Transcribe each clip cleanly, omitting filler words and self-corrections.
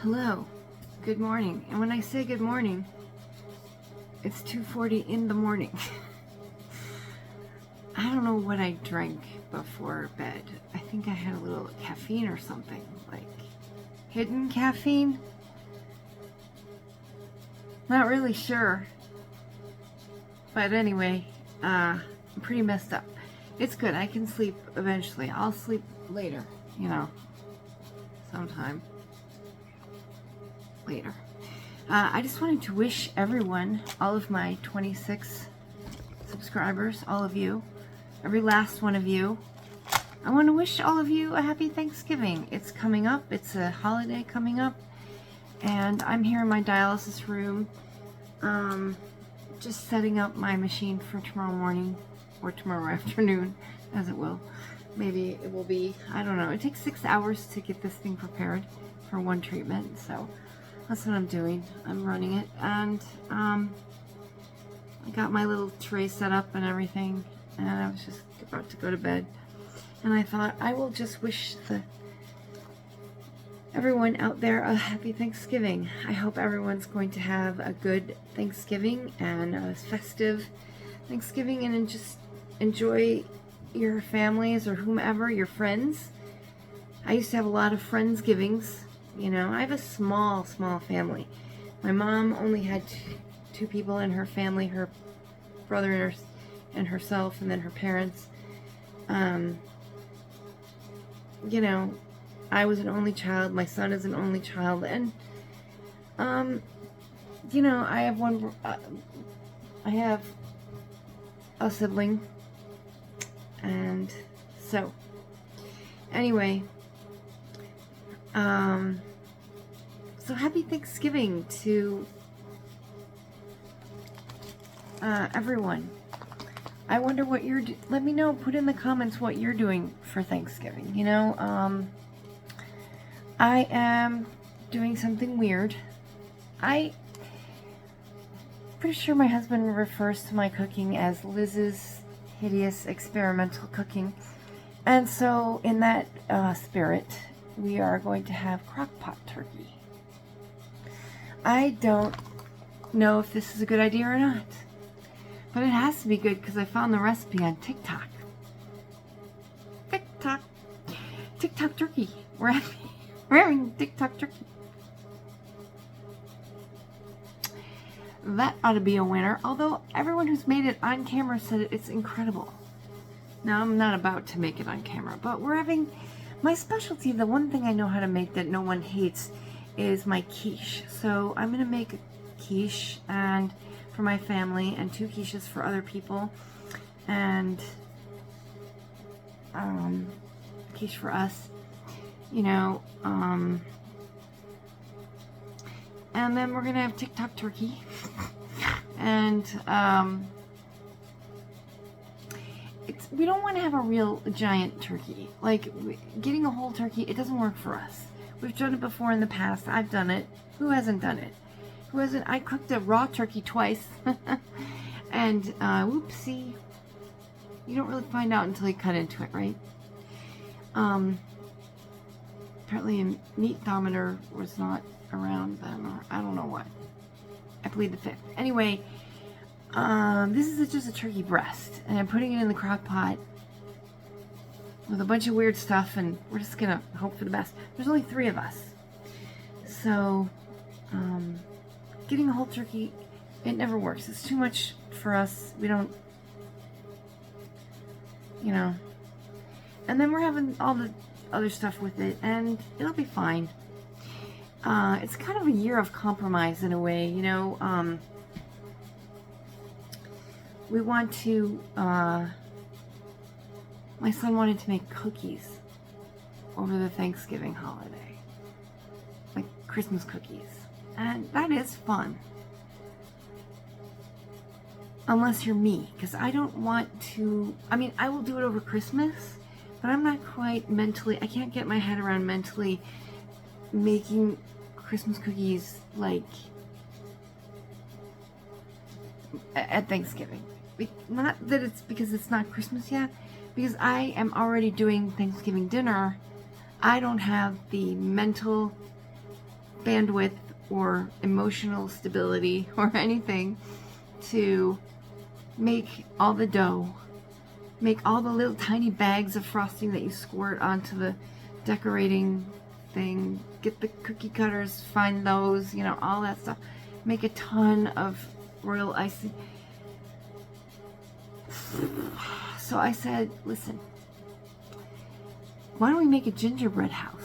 Hello, good morning. And when I say good morning, it's 2:40 in the morning. I don't know what I drank before bed. I think I had a little caffeine or something, like hidden caffeine. Not really sure. But anyway, I'm pretty messed up. It's good. I can sleep eventually. I'll sleep later, sometime later. I just wanted to wish everyone, all of my 26 subscribers, all of you, every last one of you, I want to wish all of you a happy Thanksgiving. It's coming up. It's a holiday coming up. And I'm here in my dialysis room, just setting up my machine for tomorrow morning or tomorrow afternoon, as it will. Maybe it will be, I don't know. It takes 6 hours to get this thing prepared for one treatment, so that's what I'm doing. I'm running it, and I got my little tray set up and everything, and I was just about to go to bed, and I thought I will just wish everyone out there a happy Thanksgiving. I hope everyone's going to have a good Thanksgiving and a festive Thanksgiving, and just enjoy your families or whomever, your friends. I used to have a lot of Friendsgivings. I have a small family. My mom only had two people in her family, her brother and herself, and then her parents. I was an only child. My son is an only child, and I have a sibling, and so anyway, so happy Thanksgiving to everyone. I wonder what let me know, put in the comments what you're doing for Thanksgiving. I am doing something weird. Pretty sure my husband refers to my cooking as Liz's hideous experimental cooking. And so in that spirit, we are going to have crock-pot turkey. I don't know if this is a good idea or not, but it has to be good because I found the recipe on TikTok. TikTok turkey. We're having TikTok turkey. That ought to be a winner, although everyone who's made it on camera said it's incredible. Now, I'm not about to make it on camera, but we're having my specialty. The one thing I know how to make that no one hates is my quiche. So I'm going to make a quiche and for my family, and 2 quiches for other people, and quiche for us, and then we're going to have TikTok turkey. And we don't want to have a real giant turkey. Like, getting a whole turkey, it doesn't work for us. We've done it before in the past. I've done it. Who hasn't done it? I cooked a raw turkey twice. And, whoopsie. You don't really find out until you cut into it, right? Apparently a meat thermometer was not around then, or I don't know what. I plead the fifth. Anyway, this is just a turkey breast, and I'm putting it in the crock pot with a bunch of weird stuff, and we're just gonna hope for the best. There's only 3 of us, so getting a whole turkey, it never works. It's too much for us. We don't, and then we're having all the other stuff with it, and it'll be fine. It's kind of a year of compromise in a way, we want to, my son wanted to make cookies over the Thanksgiving holiday, like Christmas cookies, and that is fun. Unless you're me, because I don't want to, I will do it over Christmas, but I'm not quite mentally, I can't get my head around mentally making Christmas cookies like at Thanksgiving. Not that it's because it's not Christmas yet, because I am already doing Thanksgiving dinner. I don't have the mental bandwidth or emotional stability or anything to make all the dough, make all the little tiny bags of frosting that you squirt onto the decorating thing, get the cookie cutters, find those, you know, all that stuff, make a ton of royal icing. So I said, listen, why don't we make a gingerbread house?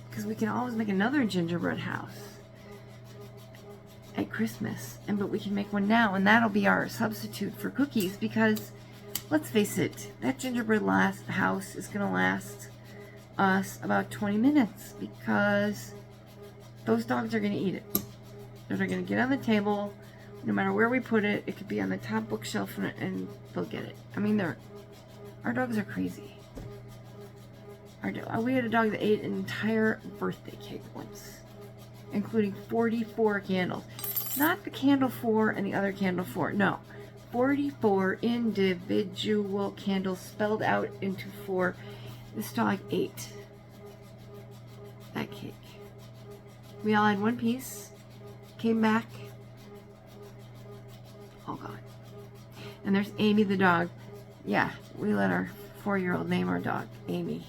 Because we can always make another gingerbread house at Christmas, but we can make one now, and that'll be our substitute for cookies, because let's face it, that gingerbread house is going to last us about 20 minutes, because those dogs are going to eat it. They're going to get on the table, no matter where we put it. It could be on the top bookshelf, and they'll get it. I mean, our dogs are crazy. We had a dog that ate an entire birthday cake once, including 44 candles. Not the candle 4 and the other candle 4. No. 44 individual candles spelled out into 4. This dog ate that cake. We all had one piece, came back, all gone. And there's Amy the dog. Yeah, we let our 4-year-old name our dog Amy.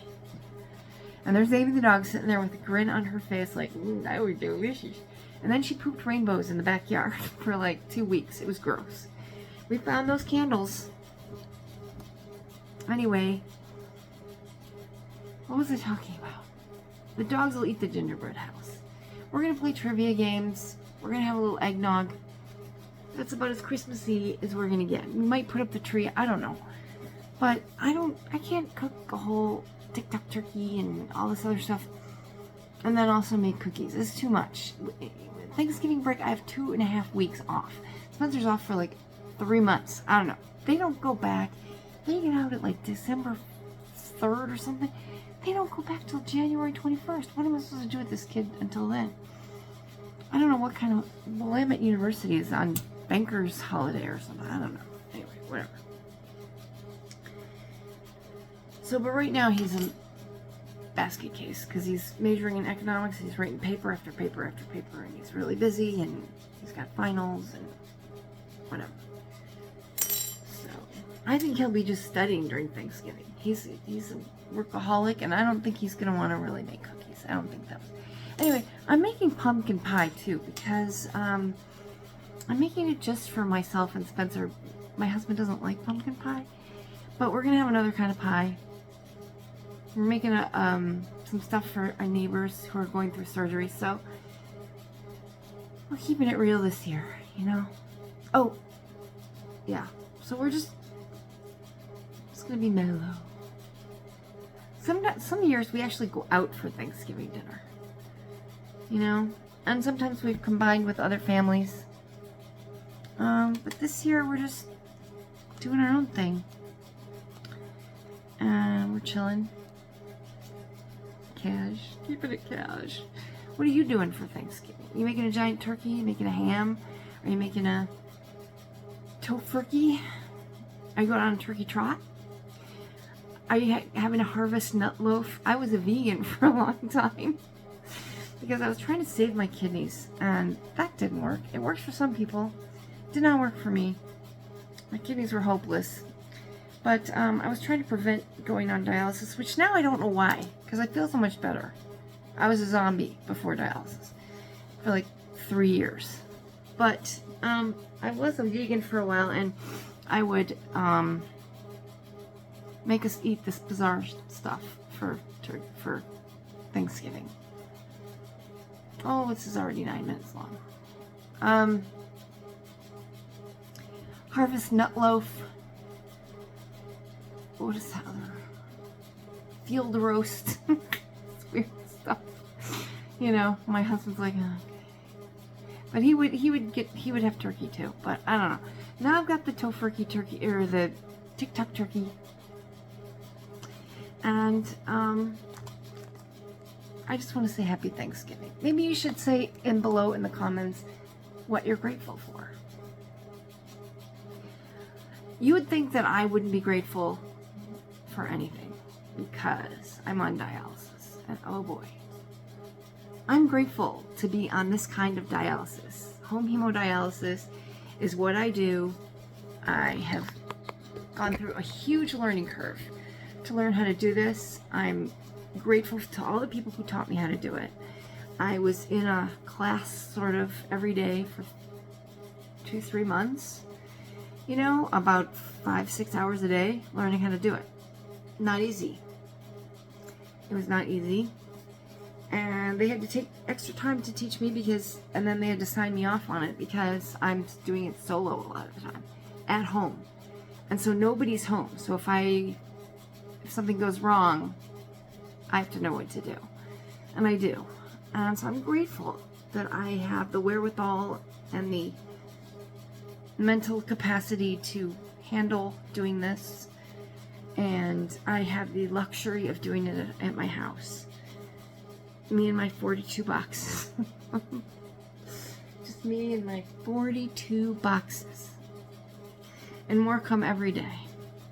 And there's Amy the dog sitting there with a grin on her face like, that was delicious. And then she pooped rainbows in the backyard for like 2 weeks. It was gross. We found those candles. Anyway, what was I talking about? The dogs will eat the gingerbread house. We're going to play trivia games. We're going to have a little eggnog. That's about as Christmassy as we're going to get. We might put up the tree. I don't know. But I can't cook a whole TikTok turkey and all this other stuff and then also make cookies. It's too much. Thanksgiving break, I have 2.5 weeks off. Spencer's off for like 3 months. I don't know. They don't go back. They get out at like December 3rd or something. They don't go back till January 21st. What am I supposed to do with this kid until then? I don't know what kind of Willamette University is on banker's holiday or something. I don't know. Anyway, whatever. So, but right now he's in basket case because he's majoring in economics. He's writing paper after paper after paper, and he's really busy, and he's got finals and whatever. So, I think he'll be just studying during Thanksgiving. He's a workaholic, and I don't think he's going to want to really make cookies. I don't think that was... Anyway, I'm making pumpkin pie, too, because I'm making it just for myself and Spencer. My husband doesn't like pumpkin pie, but we're going to have another kind of pie. We're making some stuff for our neighbors who are going through surgery, so we're keeping it real this year, you know? Oh, yeah. So we're just gonna be mellow. Some years we actually go out for Thanksgiving dinner, you know? And sometimes we've combined with other families. But this year we're just doing our own thing. And we're chilling. Cash. Keeping it cash. What are you doing for Thanksgiving? You making a giant turkey? You making a ham? Are you making a tofurkey? Are you going on a turkey trot? Are you having a harvest nut loaf? I was a vegan for a long time because I was trying to save my kidneys, and that didn't work. It works for some people. It did not work for me. My kidneys were hopeless. But I was trying to prevent going on dialysis, which now I don't know why, because I feel so much better. I was a zombie before dialysis for like 3 years. But I was a vegan for a while, and I would make us eat this bizarre stuff for Thanksgiving. Oh, this is already 9 minutes long. Harvest nut loaf. What is that other? Field roast. It's weird stuff. You know, my husband's like, oh, okay. But he would have turkey too. But I don't know. Now I've got the tofurkey turkey, or the TikTok turkey. And I just want to say happy Thanksgiving. Maybe you should say below in the comments what you're grateful for. You would think that I wouldn't be grateful for anything because I'm on dialysis And oh boy, I'm grateful to be on this kind of dialysis. Home hemodialysis is what I do. I have gone through a huge learning curve to learn how to do this. I'm grateful to all the people who taught me how to do it. I was in a class sort of every day for 2-3 months, you know, about 5-6 hours a day learning how to do it. Not easy. It was not easy. And they had to take extra time to teach me and then they had to sign me off on it because I'm doing it solo a lot of the time at home. And so nobody's home. So if something goes wrong, I have to know what to do. And I do. And so I'm grateful that I have the wherewithal and the mental capacity to handle doing this. And I have the luxury of doing it at my house. Me and my 42 boxes. Just me and my 42 boxes. And more come every day.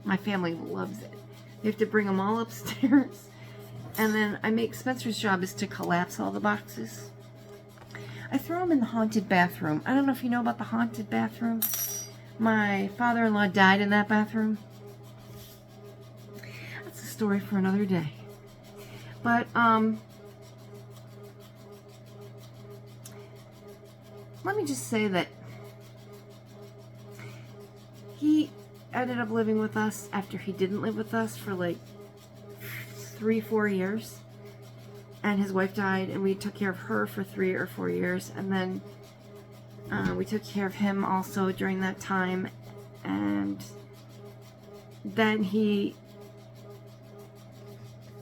My family loves it. They have to bring them all upstairs. And then Spencer's job is to collapse all the boxes. I throw them in the haunted bathroom. I don't know if you know about the haunted bathroom. My father-in-law died in that bathroom. That's a story for another day. But, let me just say that he ended up living with us after he didn't live with us for like 3-4 years. And his wife died, and we took care of her for 3 or 4 years. And then we took care of him also during that time. And then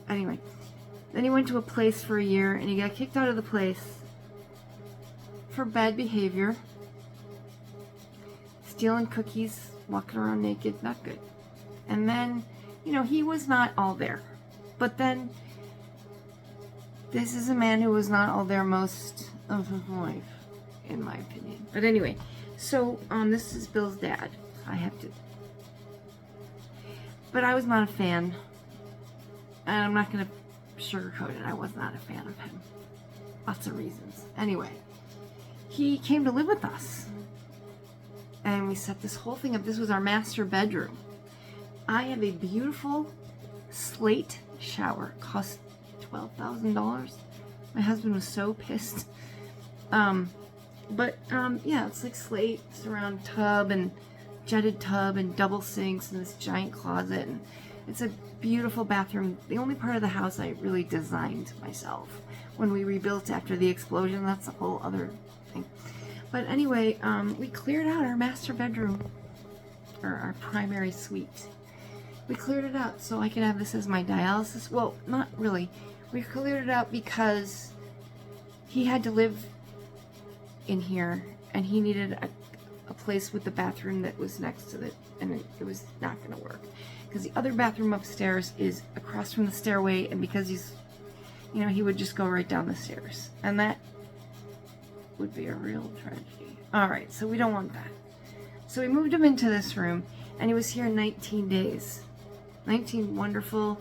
then he went to a place for a year, and he got kicked out of the place for bad behavior. Stealing cookies, walking around naked, not good. And then, he was not all there. But then, this is a man who was not all there most of his life, in my opinion. But anyway, so, this is Bill's dad. But I was not a fan. And I'm not going to sugarcoat it. I was not a fan of him. Lots of reasons. Anyway, he came to live with us. And we set this whole thing up. This was our master bedroom. I have a beautiful slate shower. It cost $12,000. My husband was so pissed. Yeah, it's like slate, surround tub and jetted tub and double sinks and this giant closet. And it's a beautiful bathroom. The only part of the house I really designed myself. When we rebuilt after the explosion, that's a whole other thing. But anyway, we cleared out our master bedroom, or our primary suite. We cleared it out so I could have this as my dialysis. Well, not really. We cleared it out because he had to live in here, and he needed a place with the bathroom that was next to it, and it was not going to work. Because the other bathroom upstairs is across from the stairway, and because he would just go right down the stairs. And that would be a real tragedy. Alright, so we don't want that. So we moved him into this room, and he was here 19 days. 19 wonderful,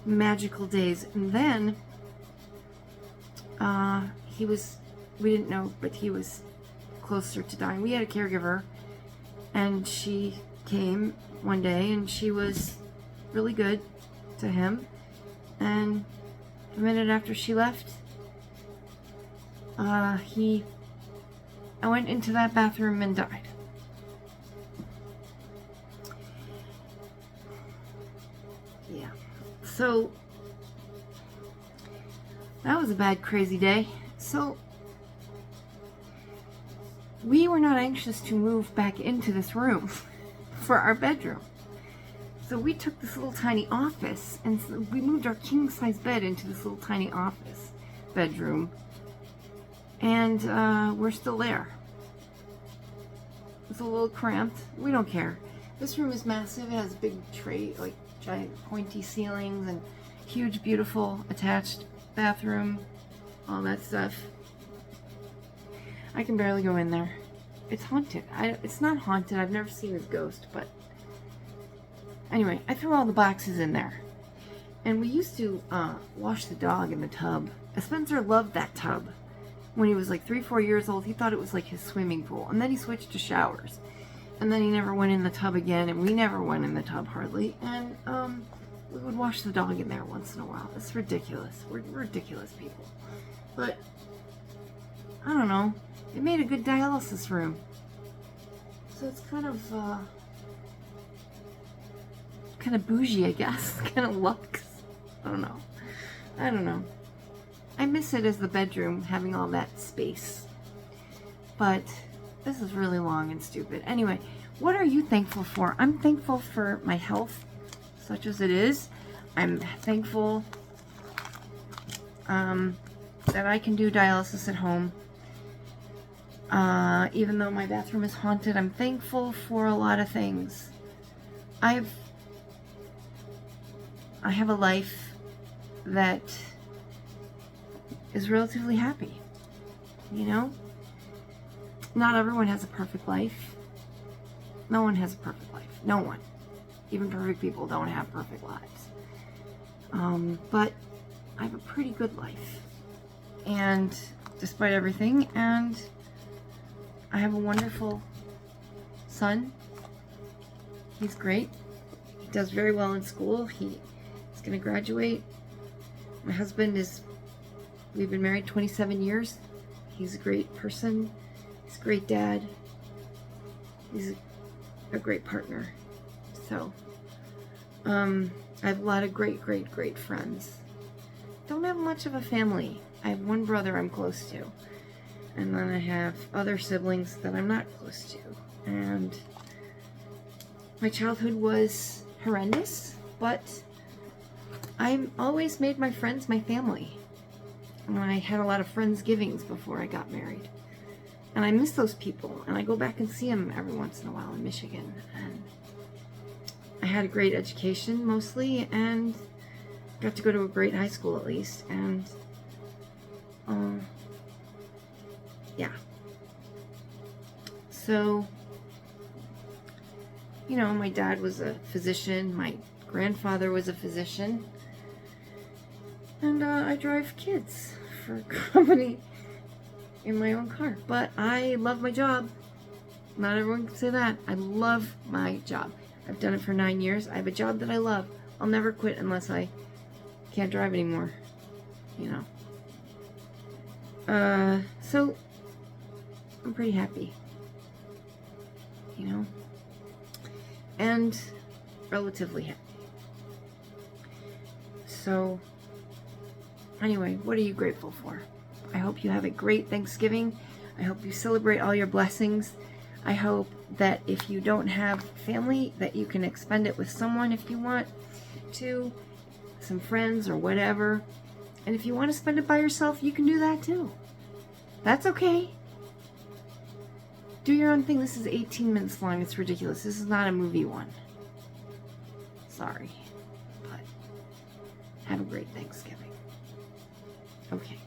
magical days. And then, we didn't know, but he was closer to dying. We had a caregiver, and she came one day, and she was really good to him. And a minute after she left, I went into that bathroom and died. Yeah. So, that was a bad, crazy day. So, we were not anxious to move back into this room for our bedroom. So we took this little tiny office, and so we moved our king-size bed into this little tiny office bedroom. And we're still there. It's a little cramped. We don't care. This room is massive. It has a big tray, like giant pointy ceilings, and huge, beautiful attached bathroom, all that stuff. I can barely go in there. It's haunted. It's not haunted. I've never seen his ghost, but anyway, I threw all the boxes in there. And we used to wash the dog in the tub. Spencer loved that tub. When he was like 3-4 years old, he thought it was like his swimming pool. And then he switched to showers. And then he never went in the tub again, and we never went in the tub hardly. And we would wash the dog in there once in a while. It's ridiculous. We're ridiculous people. But I don't know. It made a good dialysis room. So it's kind of bougie, I guess. Kind of luxe. I don't know. I miss it as the bedroom, having all that space. But this is really long and stupid. Anyway, what are you thankful for? I'm thankful for my health, such as it is. I'm thankful that I can do dialysis at home. Even though my bathroom is haunted, I'm thankful for a lot of things. I have a life that is relatively happy, you know? Not everyone has a perfect life. No one has a perfect life. No one. Even perfect people don't have perfect lives. But I have a pretty good life. And despite everything, and I have a wonderful son. He's great. He does very well in school. He's going to graduate. My husband we've been married 27 years. He's a great person. He's a great dad. He's a great partner. So, I have a lot of great friends. Don't have much of a family. I have one brother I'm close to. And then I have other siblings that I'm not close to. And my childhood was horrendous, but I always made my friends my family. And I had a lot of Friendsgivings before I got married. And I miss those people. And I go back and see them every once in a while in Michigan. And I had a great education mostly, and got to go to a great high school at least. And yeah. So, you know, my dad was a physician. My grandfather was a physician. And I drive kids for a company in my own car. But I love my job. Not everyone can say that. I love my job. I've done it for 9 years. I have a job that I love. I'll never quit unless I can't drive anymore. You know. So I'm pretty happy. You know. And relatively happy. So anyway, what are you grateful for? I hope you have a great Thanksgiving. I hope you celebrate all your blessings. I hope that if you don't have family, that you can expend it with someone if you want to, some friends or whatever. And if you want to spend it by yourself, you can do that too. That's okay. Do your own thing. This is 18 minutes long. It's ridiculous. This is not a movie one. Sorry. But have a great Thanksgiving. Okay.